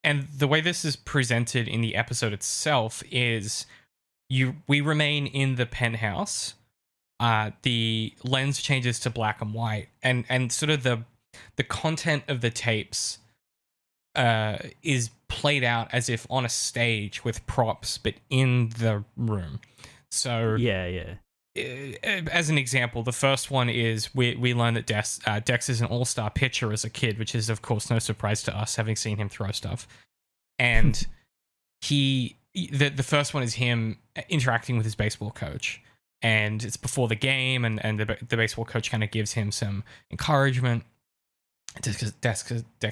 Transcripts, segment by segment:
and the way this is presented in the episode itself is we remain in the penthouse. The lens changes to black and white, and sort of the content of the tapes is played out as if on a stage with props, but in the room. So yeah. As an example, the first one is we learn that Dex is an all-star pitcher as a kid, which is of course no surprise to us, having seen him throw stuff. And the first one is him interacting with his baseball coach, and it's before the game, and the baseball coach kind of gives him some encouragement. Dex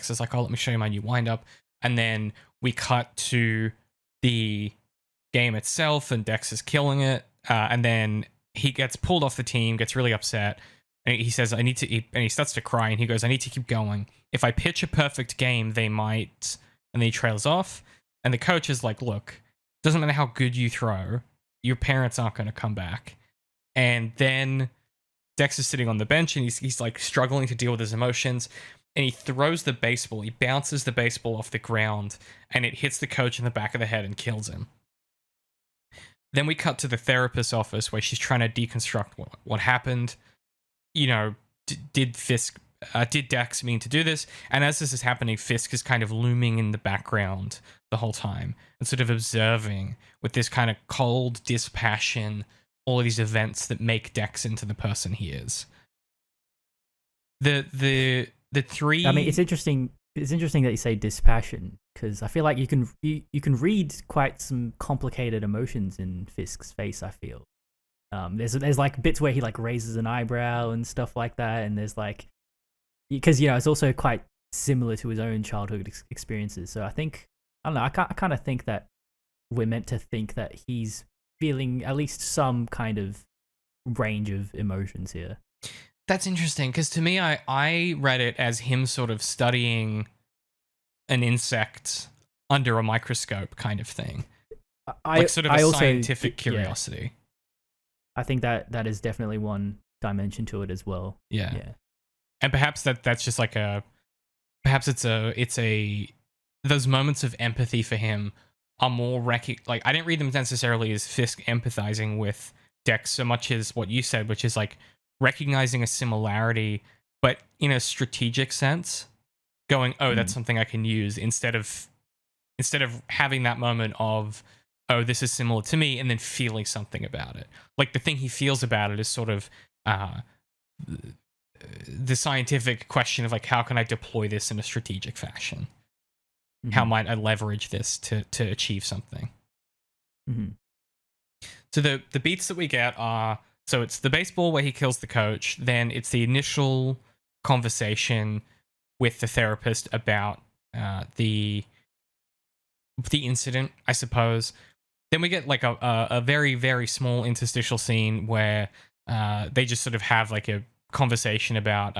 is like, "Oh, let me show you my new windup," and then we cut to the game itself, and Dex is killing it, and then he gets pulled off the team, gets really upset, and he says, "I need to eat," and he starts to cry, and he goes, "I need to keep going. If I pitch a perfect game, they might," and then he trails off, and the coach is like, "Look, doesn't matter how good you throw, your parents aren't going to come back." And then Dex is sitting on the bench, and he's like struggling to deal with his emotions, and he throws the baseball, he bounces the baseball off the ground, and it hits the coach in the back of the head and kills him. Then we cut to the therapist's office where she's trying to deconstruct what happened. You know, did Dex mean to do this? And as this is happening, Fisk is kind of looming in the background the whole time and sort of observing with this kind of cold dispassion all of these events that make Dex into the person he is. The three. I mean, it's interesting. It's interesting that you say dispassion, because I feel like you can read quite some complicated emotions in Fisk's face. I feel there's like bits where he like raises an eyebrow and stuff like that, and there's like, because it's also quite similar to his own childhood experiences. So I don't know. I kind of think that we're meant to think that he's feeling at least some kind of range of emotions here. That's interesting, because to me, I read it as him sort of studying an insect under a microscope kind of thing. Like sort of a scientific curiosity. Yeah. I think that is definitely one dimension to it as well. Yeah. And perhaps that's just like perhaps it's those moments of empathy for him are more like, I didn't read them necessarily as Fisk empathizing with Dex so much as what you said, which is like recognizing a similarity, but in a strategic sense, going, "Oh, that's something I can use," instead of having that moment of, "Oh, this is similar to me," and then feeling something about it. Like the thing he feels about it is sort of the scientific question of like, how can I deploy this in a strategic fashion? Mm-hmm. How might I leverage this to achieve something? Mm-hmm. So the beats that we get are, so it's the baseball where he kills the coach, then it's the initial conversation with the therapist about the incident, I suppose. Then we get like a very, very small interstitial scene where they just sort of have like a conversation about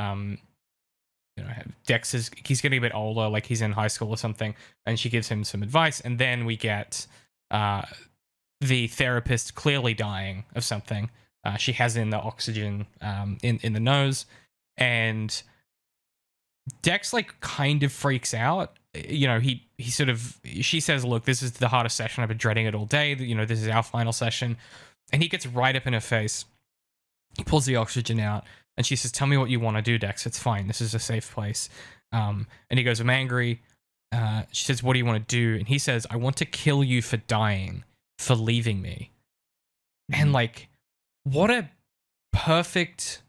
Dex he's getting a bit older, like he's in high school or something, and she gives him some advice, and then we get the therapist clearly dying of something. She has in the oxygen in the nose, and Dex like kind of freaks out. She says, "Look, this is the hardest session. I've been dreading it all day. This is our final session," and he gets right up in her face. He pulls the oxygen out, and she says, "Tell me what you want to do, Dex. It's fine. This is a safe place." And he goes, "I'm angry." She says, "What do you want to do?" And he says, "I want to kill you for dying, for leaving me." And like, what a perfect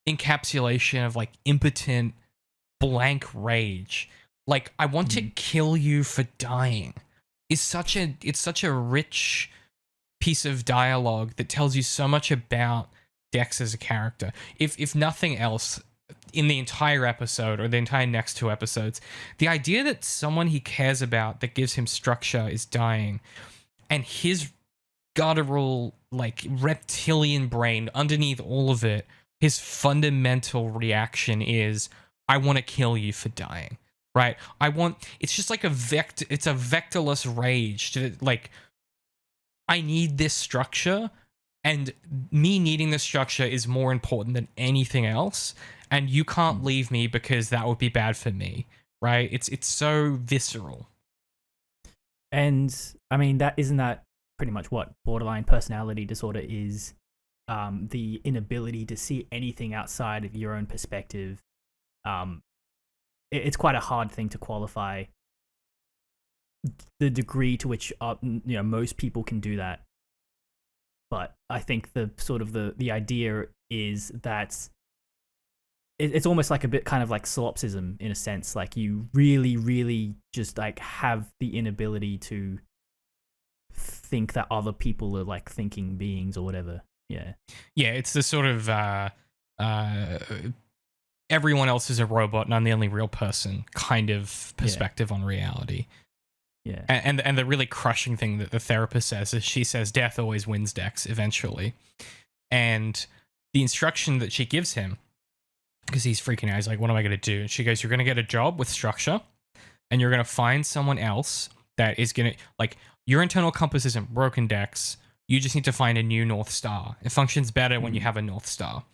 encapsulation of like impotent, blank rage. Like, "I want to kill you for dying" it's such a rich piece of dialogue that tells you so much about Dex as a character. If nothing else, in the entire episode or the entire next two episodes, the idea that someone he cares about that gives him structure is dying, and his guttural, like, reptilian brain underneath all of it, his fundamental reaction is, "I want to kill you for dying." Right? It's just like it's a vectorless rage. Like, I need this structure, and me needing this structure is more important than anything else, and you can't leave me because that would be bad for me. Right? It's so visceral. And I mean, that isn't that pretty much what borderline personality disorder is. The inability to see anything outside of your own perspective. It's quite a hard thing to qualify the degree to which most people can do that. But I think the sort of the idea is that it's almost like a bit kind of like solipsism in a sense. Like you really, really just like have the inability to think that other people are like thinking beings or whatever. Yeah. Yeah, it's the sort of everyone else is a robot and I'm the only real person kind of perspective on reality. Yeah. And the really crushing thing that the therapist says is she says death always wins, Dex, eventually. And the instruction that she gives him, because he's freaking out, he's like, what am I going to do? And she goes, you're going to get a job with structure and you're going to find someone else that is going to, like, your internal compass isn't broken, Dex. You just need to find a new North Star. It functions better when you have a North Star.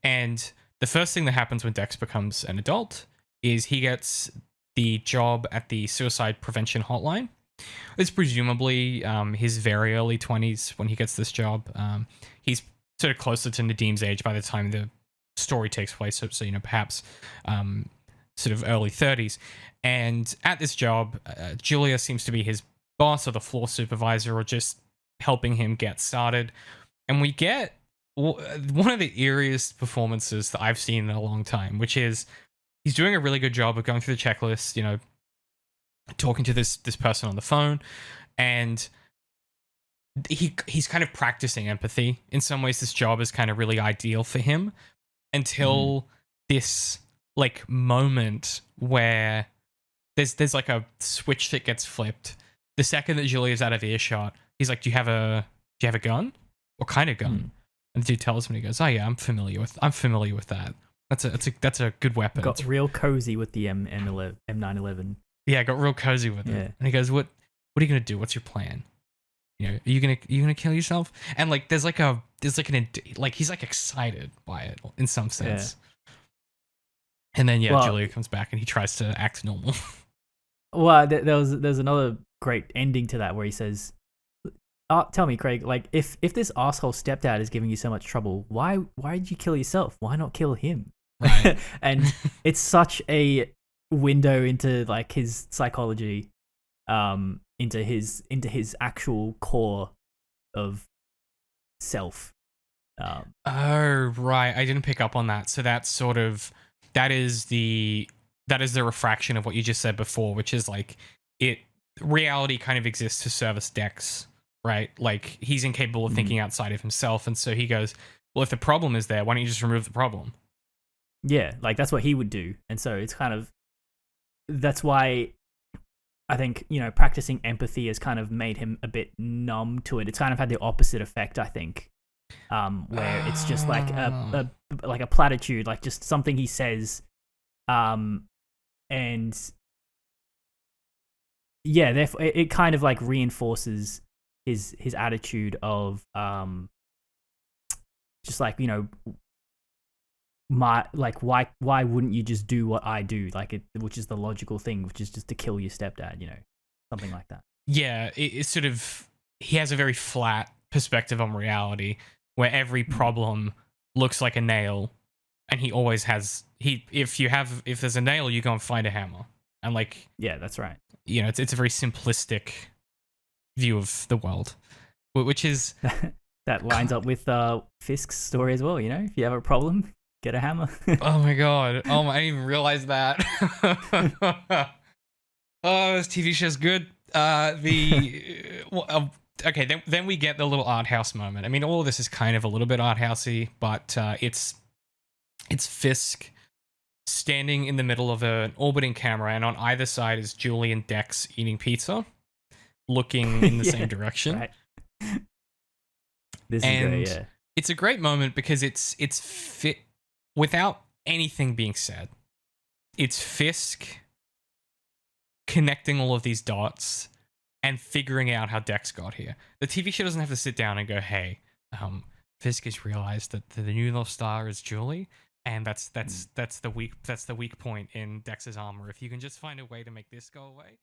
And the first thing that happens when Dex becomes an adult is he gets the job at the suicide prevention hotline. It's presumably his very early 20s when he gets this job. He's sort of closer to Nadim's age by the time the story takes place, so perhaps sort of early 30s. And at this job, Julia seems to be his boss or the floor supervisor or just helping him get started. And we get one of the eeriest performances that I've seen in a long time, which is he's doing a really good job of going through the checklist, talking to this person on the phone, and he's kind of practicing empathy. In some ways, this job is kind of really ideal for him until this like moment where there's like a switch that gets flipped. The second that Julia's out of earshot, he's like, do you have a gun? What kind of gun? And the dude tells him, and he goes, oh yeah, I'm familiar with that. That's a good weapon. Got real cozy with the M911. Yeah, got real cozy with it. And he goes, what are you gonna do? What's your plan? Are you gonna kill yourself? And like he's like excited by it in some sense. And then Julia comes back and he tries to act normal. Well, there's another great ending to that where he says, tell me, Craig, like if this asshole stepdad is giving you so much trouble, why did you kill yourself? Why not kill him? Right. And it's such a window into like his psychology, into his actual core of self. Oh right, I didn't pick up on that. So that is the refraction of what you just said before, which is like reality kind of exists to service Dex, right? Like he's incapable of thinking outside of himself, and so he goes, well, if the problem is there, why don't you just remove the problem? Yeah, like that's what he would do. And so it's kind of, that's why I think, practicing empathy has kind of made him a bit numb to it. It's kind of had the opposite effect, I think, where it's just like a platitude, like just something he says, and yeah, therefore it kind of like reinforces his attitude of just like, why wouldn't you just do what I do, which is the logical thing, which is just to kill your stepdad, something like that. Yeah, it's sort of, he has a very flat perspective on reality where every problem looks like a nail, and he always has if there's a nail, you go and find a hammer. And like, yeah, that's right. It's a very simplistic view of the world, which is that lines up with Fisk's story as well. If you have a problem, get a hammer. Oh my god! I didn't even realize that. Oh, this TV show's good. Okay, then we get the little art house moment. I mean, all of this is kind of a little bit art housey, but it's Fisk standing in the middle of an orbiting camera, and on either side is Julie and Dex eating pizza, looking in the same direction. Right. This is great, yeah. It's a great moment because it's fit without anything being said. It's Fisk connecting all of these dots and figuring out how Dex got here. The TV show doesn't have to sit down and go, hey, Fisk has realized that the new North Star is Julie, and that's the weak point in Dex's armor. If you can just find a way to make this go away,